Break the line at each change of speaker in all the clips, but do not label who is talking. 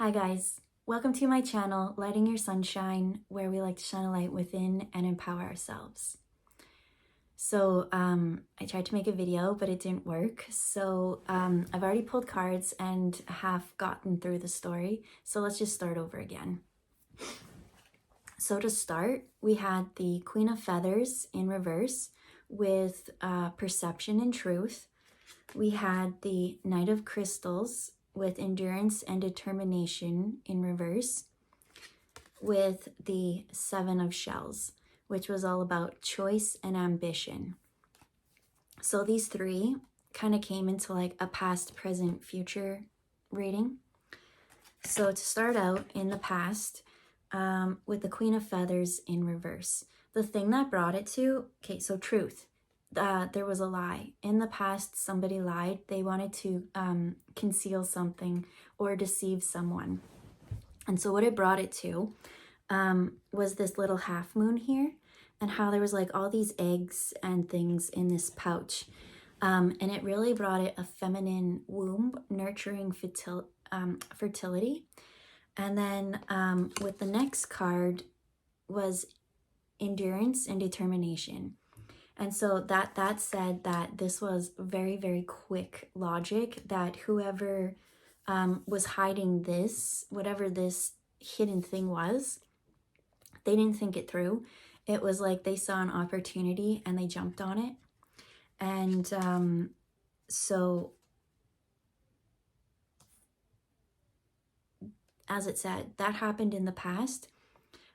Hi guys, welcome to my channel, Lighting Your Sunshine, where we like to shine a light within and empower ourselves. So I tried to make a video, but it didn't work. So I've already pulled cards and have gotten through the story. So let's just start over again. So to start, we had the Queen of Feathers in reverse with perception and truth. We had the Knight of Crystals with endurance and determination in reverse, with the Seven of Shells, which was all about choice and ambition. So these three kind of came into like a past, present, future reading. So to start out in the past, with the Queen of Feathers in reverse, the thing that brought it to, okay, so truth. There was a lie. In the past, somebody lied. They wanted to conceal something or deceive someone. And so what it brought it to was this little half moon here, and how there was like all these eggs and things in this pouch. And it really brought it a feminine womb, nurturing fertility. And then with the next card was endurance and determination. And so that said that this was very, very quick logic, that whoever was hiding this, whatever this hidden thing was, they didn't think it through. It was like they saw an opportunity and they jumped on it. And so as it said, that happened in the past.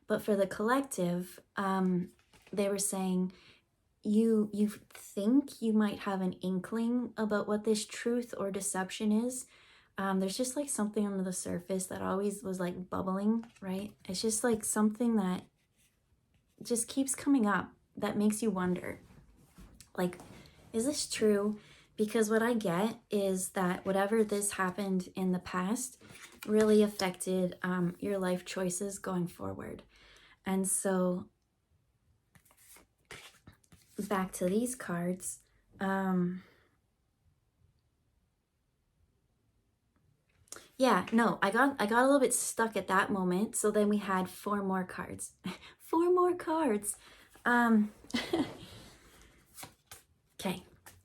But for the collective, they were saying, you think you might have an inkling about what this truth or deception is. There's just like something under the surface that always was like bubbling, right? It's just like something that just keeps coming up that makes you wonder, like, is this true? Because what I get is that whatever this happened in the past really affected your life choices going forward. And so back to these cards, yeah, no, I got a little bit stuck at that moment. So then we had four more cards. Four more cards. Okay.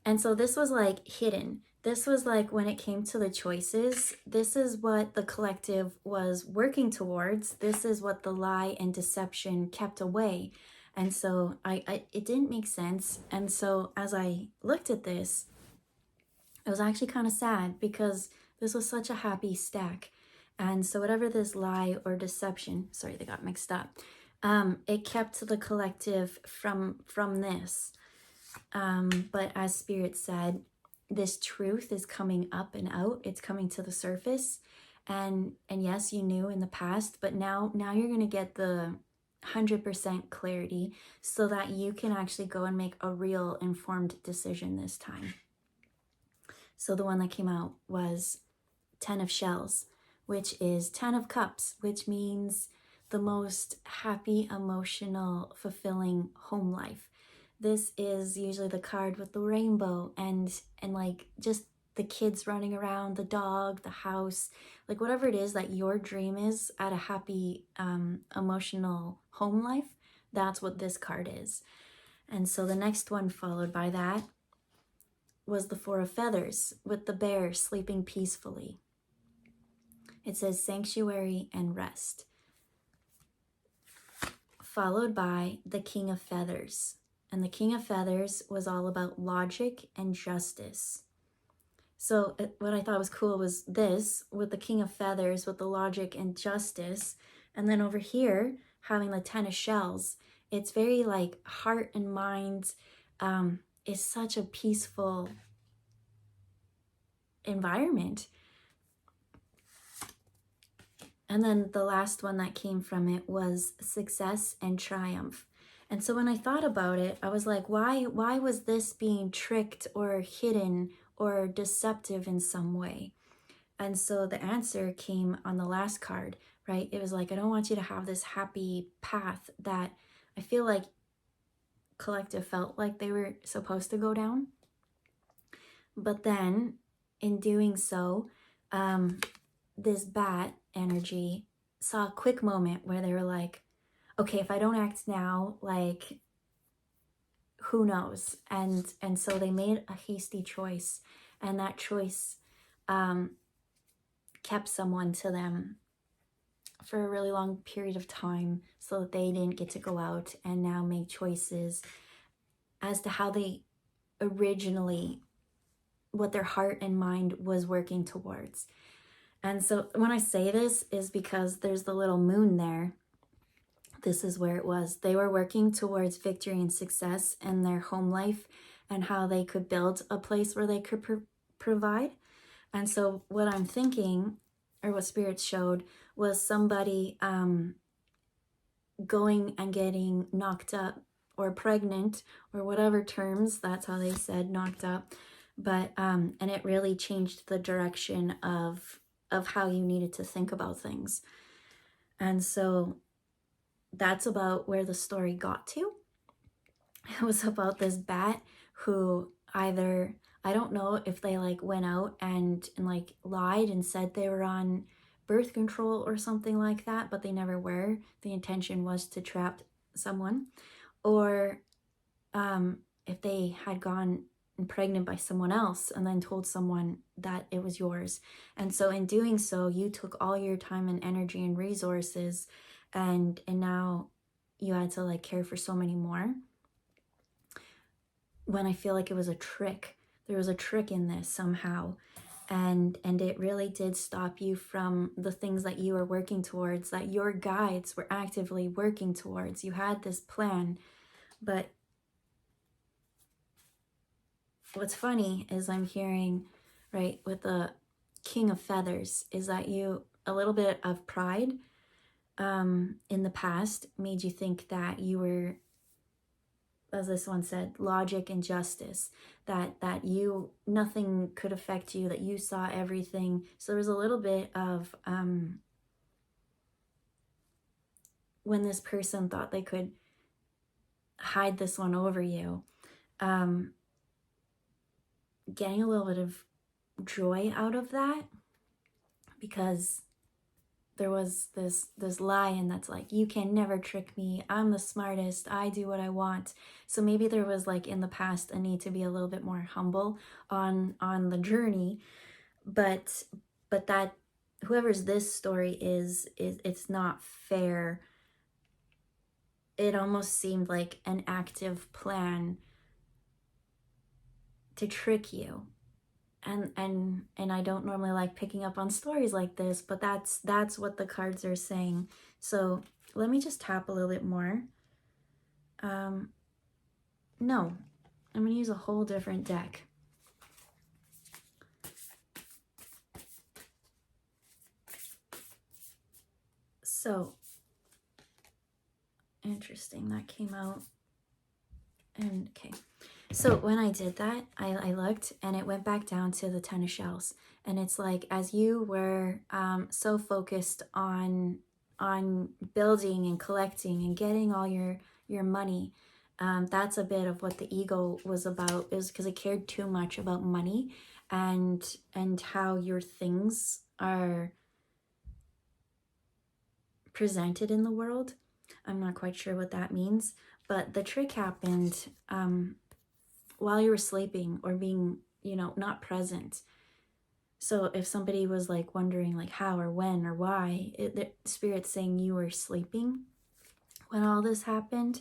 And so this was like hidden. This was like when it came to the choices, this is what the collective was working towards. This is what the lie and deception kept away. And so it didn't make sense. And so as I looked at this, it was actually kind of sad, because this was such a happy stack. And so whatever this lie or deception, sorry, they got mixed up, it kept the collective from this. But as Spirit said, this truth is coming up and out. It's coming to the surface. And yes, you knew in the past, but now you're going to get the 100% clarity, so that you can actually go and make a real informed decision this time. So the one that came out was 10 of Shells, which is 10 of Cups, which means the most happy, emotional, fulfilling home life. This is usually the card with the rainbow and like just the kids running around, the dog, the house, like whatever it is that your dream is at a happy, emotional home life. That's what this card is. And so the next one followed by that was the Four of Feathers with the bear sleeping peacefully. It says sanctuary and rest. Followed by the King of Feathers. And the King of Feathers was all about logic and justice. So what I thought was cool was this, with the King of Feathers, with the logic and justice. And then over here, having the 10 of Shells. It's very like heart and mind. Is such a peaceful environment. And then the last one that came from it was success and triumph. And so when I thought about it, I was like, why was this being tricked or hidden or deceptive in some way? And so the answer came on the last card, right? It was like, I don't want you to have this happy path that I feel like collective felt like they were supposed to go down. But then in doing so, this bat energy saw a quick moment where they were like, okay, if I don't act now, like, who knows? And so they made a hasty choice, and that choice kept someone to them for a really long period of time, so that they didn't get to go out and now make choices as to how they originally, what their heart and mind was working towards. And so when I say this is because there's the little moon there. This is where it was. They were working towards victory and success in their home life and how they could build a place where they could provide. And so what I'm thinking, or what Spirit showed, was somebody going and getting knocked up or pregnant or whatever terms, that's how they said, knocked up. But and it really changed the direction of how you needed to think about things. And so that's about where the story got to. It was about this bat who either, I don't know if they like went out and like lied and said they were on birth control or something like that, but they never were. The intention was to trap someone. Or if they had gone and pregnant by someone else and then told someone that it was yours. And so in doing so, you took all your time and energy and resources, and now you had to like care for so many more. When I feel like it was a trick, there was a trick in this somehow, and it really did stop you from the things that you were working towards, that your guides were actively working towards. You had this plan, but what's funny is I'm hearing, right, with the King of Feathers, is that you, a little bit of pride in the past made you think that you were, as this one said, logic and justice, that you, nothing could affect you, that you saw everything. So there was a little bit of when this person thought they could hide this one over you, getting a little bit of joy out of that, because there was this lion that's like, you can never trick me, I'm the smartest, I do what I want. So maybe there was like in the past a need to be a little bit more humble on the journey, but that whoever's this story is it's not fair. It almost seemed like an active plan to trick you. And I don't normally like picking up on stories like this, but that's what the cards are saying. So let me just tap a little bit more. No, I'm gonna use a whole different deck. So interesting, that came out. And okay, so when I did that, I looked and it went back down to the 10 of shells. And it's like, as you were so focused on building and collecting and getting all your money, that's a bit of what the ego was about, is because it cared too much about money and how your things are presented in the world. I'm not quite sure what that means, but the trick happened while you were sleeping or being, not present. So if somebody was like wondering like how or when or why, the Spirit's saying you were sleeping when all this happened,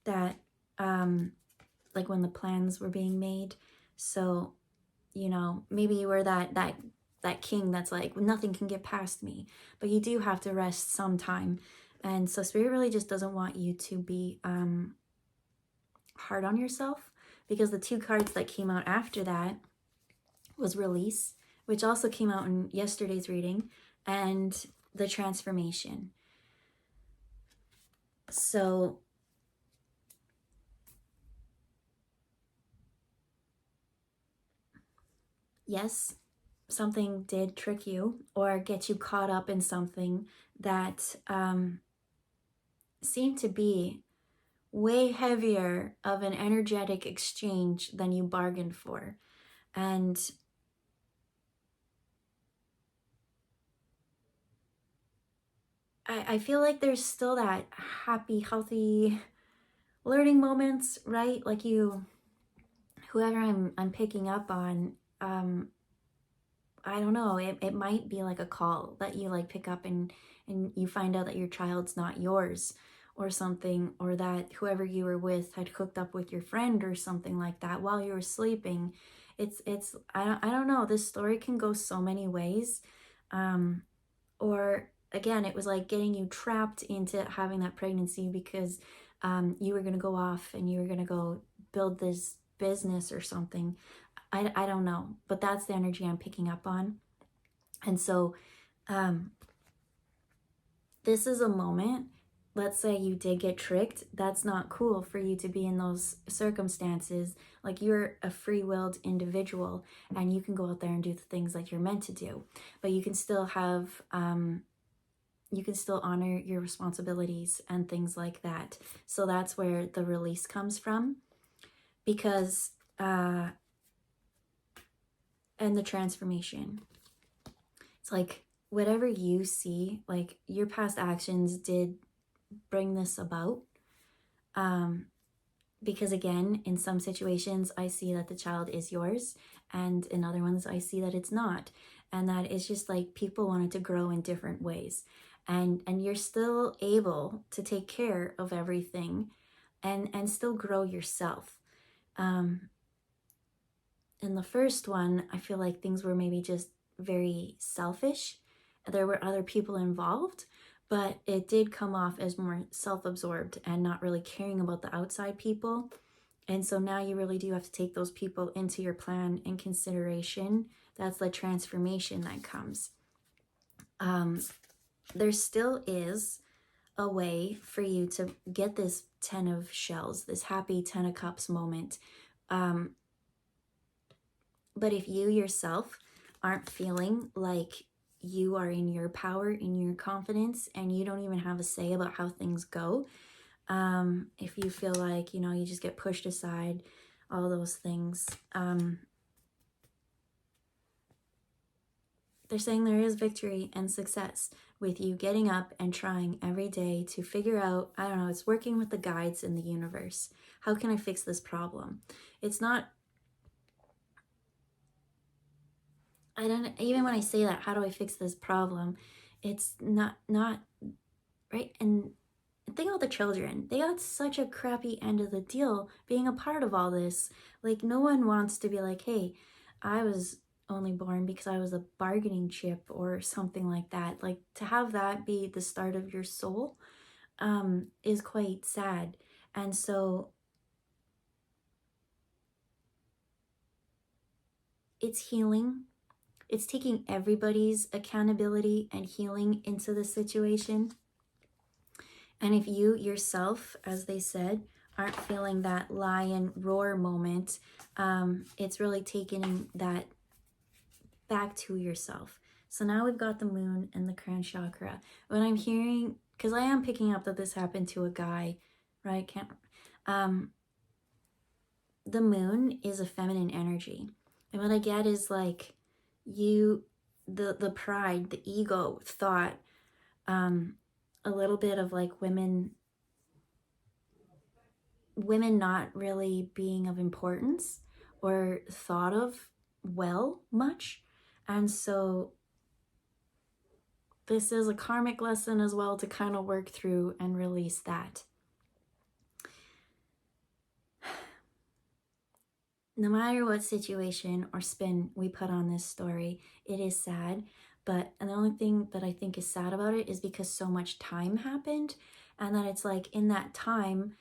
that like when the plans were being made. So, maybe you were that king that's like, nothing can get past me, but you do have to rest sometime. And so Spirit really just doesn't want you to be hard on yourself, because the two cards that came out after that was release, which also came out in yesterday's reading, and the transformation. So yes, something did trick you or get you caught up in something that seemed to be way heavier of an energetic exchange than you bargained for. And I feel like there's still that happy, healthy learning moments, right? Like whoever I'm picking up on, I don't know, it might be like a call that you like pick up and you find out that your child's not yours or something, or that whoever you were with had hooked up with your friend or something like that while you were sleeping. It's I don't know, this story can go so many ways. Or again, it was like getting you trapped into having that pregnancy because you were going to go off and you were going to go build this business or something. I don't know, but that's the energy I'm picking up on. And so this is a moment, let's say you did get tricked, that's not cool for you to be in those circumstances. Like, you're a free-willed individual and you can go out there and do the things that you're meant to do, but you can still have you can still honor your responsibilities and things like that. So that's where the release comes from, because and the transformation. It's like whatever you see, like your past actions did bring this about. Because again, in some situations, I see that the child is yours, and in other ones, I see that it's not. And that it's just like people wanted to grow in different ways. And you're still able to take care of everything and still grow yourself. In the first one, I feel like things were maybe just very selfish. There were other people involved, but it did come off as more self-absorbed and not really caring about the outside people. And so now you really do have to take those people into your plan in consideration. That's the transformation that comes. There still is a way for you to get this 10 of shells, this happy 10 of cups moment. But if you yourself aren't feeling like you are in your power, in your confidence, and you don't even have a say about how things go, if you feel like, you know, you just get pushed aside, all those things, they're saying there is victory and success with you getting up and trying every day to figure out, I don't know, it's working with the guides in the universe. How can I fix this problem? It's not, I don't, even when I say that, how do I fix this problem? It's not right. And think about the children. They got such a crappy end of the deal being a part of all this. Like, no one wants to be like, hey, I was only born because I was a bargaining chip or something like that. Like, to have that be the start of your soul is quite sad. And so it's healing. It's taking everybody's accountability and healing into the situation. And if you yourself, as they said, aren't feeling that lion roar moment, it's really taking that back to yourself. So now we've got the moon and the crown chakra. When I'm hearing, because I am picking up that this happened to a guy, right? The moon is a feminine energy. And what I get is like the pride, the ego thought, a little bit of like women not really being of importance or thought of well much. And so this is a karmic lesson as well to kind of work through and release that. No matter what situation or spin we put on this story, it is sad. But and the only thing that I think is sad about it is because so much time happened, and that it's like in that time,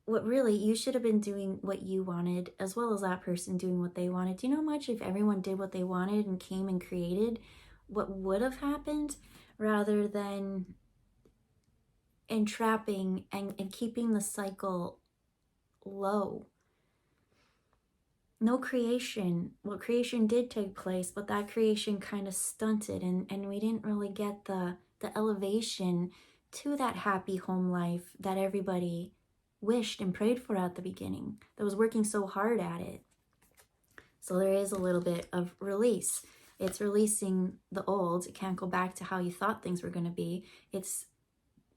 what really, you should have been doing what you wanted as well as that person doing what they wanted. Do you know how much if everyone did what they wanted and came and created, what would have happened, rather than entrapping and keeping the cycle low? No creation. Well, creation did take place, but that creation kind of stunted, and we didn't really get the elevation to that happy home life that everybody wished and prayed for at the beginning, that was working so hard at it. So there is a little bit of release. It's releasing the old. It can't go back to how you thought things were going to be. It's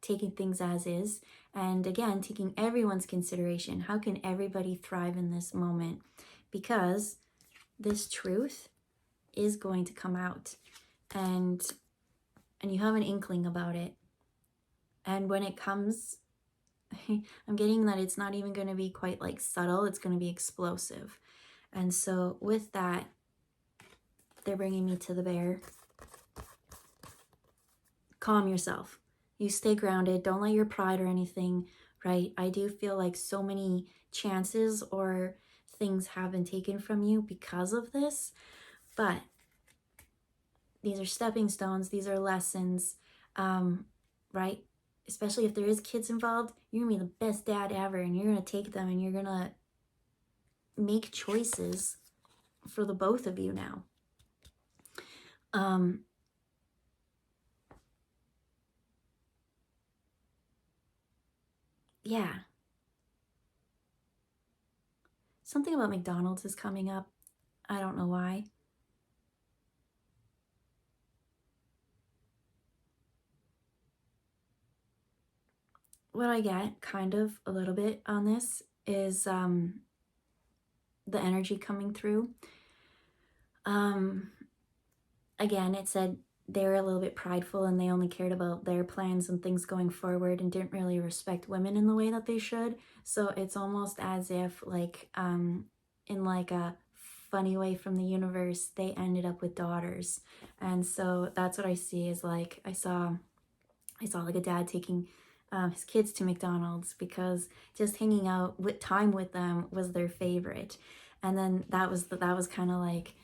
taking things as is. And again, taking everyone's consideration. How can everybody thrive in this moment? Because this truth is going to come out. And you have an inkling about it. And when it comes, I'm getting that it's not even going to be quite like subtle. It's going to be explosive. And so with that, they're bringing me to the bear. Calm yourself. You stay grounded. Don't let your pride or anything, right? I do feel like so many chances or things have been taken from you because of this. But these are stepping stones. These are lessons, right? Especially if there is kids involved, you're going to be the best dad ever, and you're going to take them and you're going to make choices for the both of you now. Yeah. Something about McDonald's is coming up. I don't know why. What I get kind of a little bit on this is the energy coming through. Again, it said they were a little bit prideful and they only cared about their plans and things going forward and didn't really respect women in the way that they should. So it's almost as if like in like a funny way from the universe, they ended up with daughters. And so that's what I see is like I saw like a dad taking his kids to McDonald's because just hanging out with time with them was their favorite. And then that was kind of like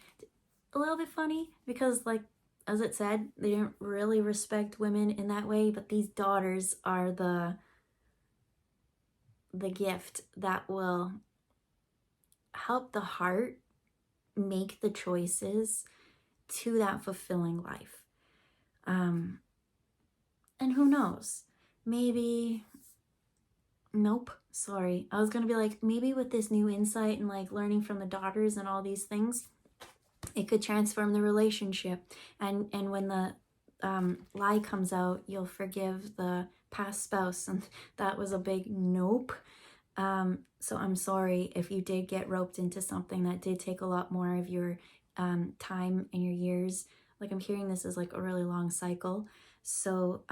a little bit funny because, like, as it said, they didn't really respect women in that way, but these daughters are the gift that will help the heart make the choices to that fulfilling life. And who knows? Maybe, nope, sorry. I was going to be like, maybe with this new insight and like learning from the daughters and all these things, it could transform the relationship. And when the lie comes out, you'll forgive the past spouse. And that was a big nope. So I'm sorry if you did get roped into something that did take a lot more of your time and your years. Like I'm hearing this is like a really long cycle. So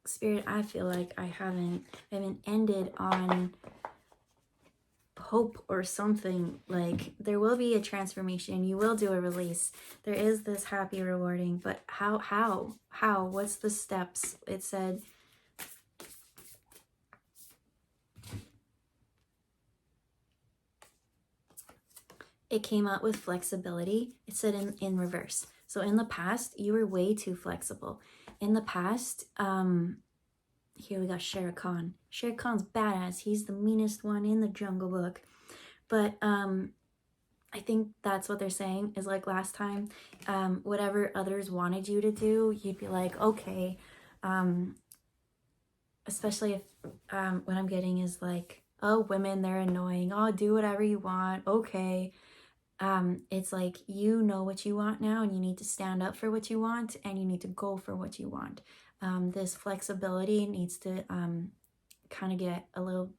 Spirit, I feel like I haven't ended on hope or something. Like there will be a transformation. You will do a release. There is this happy rewarding, but how what's the steps? It said it came out with flexibility. It said in reverse. So in the past, you were way too flexible. In the past, here we got Shere Khan. Shere Khan's badass. He's the meanest one in the Jungle Book. But I think that's what they're saying is like last time, whatever others wanted you to do, you'd be like, okay. Especially if what I'm getting is like, oh, women, they're annoying. Oh, do whatever you want. Okay. It's like, you know what you want now and you need to stand up for what you want and you need to go for what you want. This flexibility needs to kind of get a little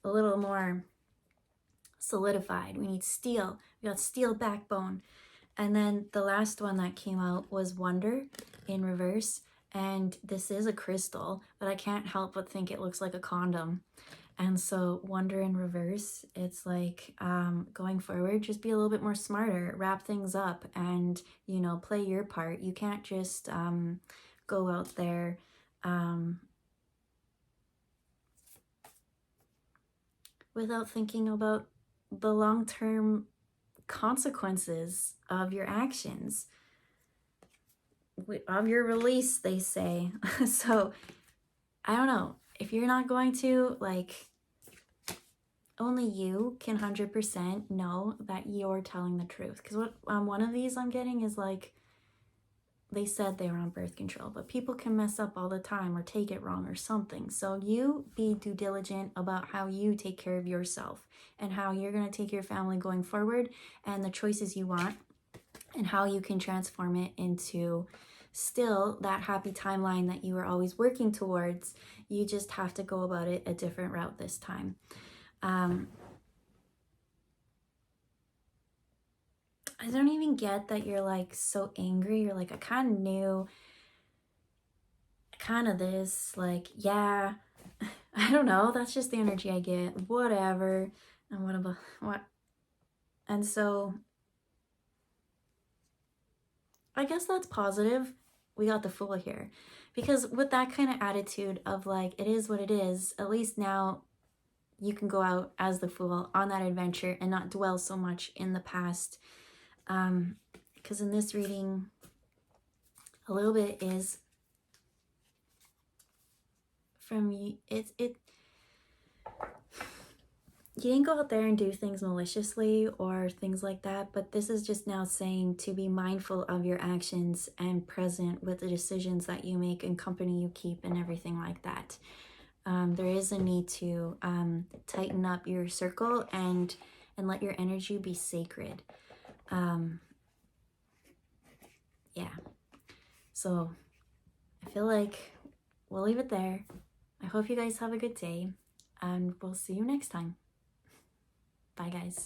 more solidified. We need steel. We got steel backbone. And then the last one that came out was Wonder in reverse. And this is a crystal, but I can't help but think it looks like a condom. And so Wonder in reverse, it's like going forward, just be a little bit more smarter, wrap things up and, you know, play your part. You can't just go out there without thinking about the long-term consequences of your actions, of your release, they say. So I don't know, if you're not going to, like, only you can 100% know that you're telling the truth. Because what one of these I'm getting is like, they said they were on birth control, but people can mess up all the time or take it wrong or something. So you be due diligent about how you take care of yourself and how you're going to take your family going forward and the choices you want and how you can transform it into still that happy timeline that you were always working towards. You just have to go about it a different route this time. I don't even get that you're like so angry. You're like, I kind of knew kind of this, like, yeah, I don't know. That's just the energy I get. Whatever. And what about what? And so I guess that's positive. We got the Fool here. Because with that kind of attitude of like, it is what it is, at least now you can go out as the Fool on that adventure and not dwell so much in the past. Because in this reading, a little bit is from you. You didn't go out there and do things maliciously or things like that, but this is just now saying to be mindful of your actions and present with the decisions that you make and company you keep and everything like that. There is a need to tighten up your circle and let your energy be sacred. Yeah. So I feel like we'll leave it there. I hope you guys have a good day, and we'll see you next time. Bye, guys.